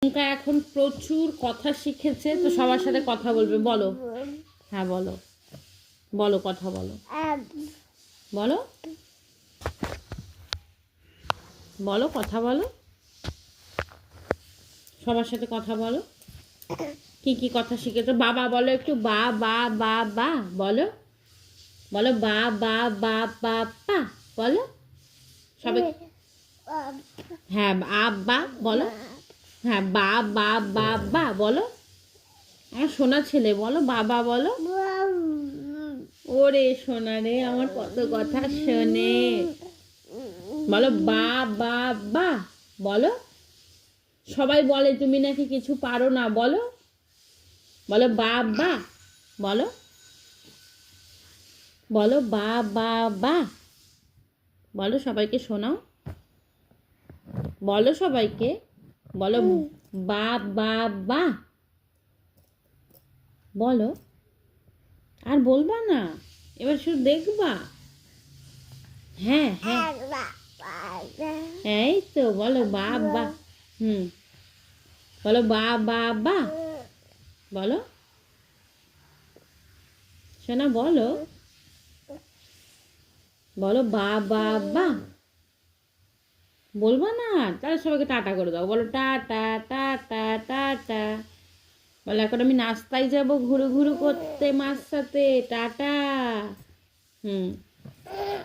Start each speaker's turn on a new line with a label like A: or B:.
A: প্রিয়ঙ্কা এখন প্রচুর কথা শিখেছে, তো সবার সাথে কথা বলবে। বলো, হ্যাঁ বলো, বলো কথা বলো, বলো, বলো কথা বলো, সবার সাথে কথা বলো। কি কি কথা শিখেছো? বাবা বলো একটু, বা বা বা বা বলো, বলো বা বা বা বা পা বলো সবাই। হ্যাঁ আব্বা বলো, হ্যাঁ বা বা বা বা বলো। আমার সোনা ছেলে বলো বাবা বলো। ওরে সোনা রে, আমার কত কথা শোনে। বলো বা বা বা বলো। সবাই বলে তুমি নাকি কিছু পারো না, বলো, বলো বা বা বলো, বলো বা বা বা বলো, সবাইকে শোনাও, বলো সবাইকে, বলো বা বা বা বলো। আর বলবা না, এবার শুধু দেখবা। হ্যাঁ হ্যাঁ, এই তো বলো বা বা। হুম, বলো বা বা বা বলো, শোনা বলো, বলো বা বা বা বলবা না। তাহলে সবাইকে টাটা করে দাও, বলো টাটা টাটা টাটা। বলো এখন আমি নাস্তায় যাব ঘুরু ঘুরু করতে মার সাথে, টাটা। হুম।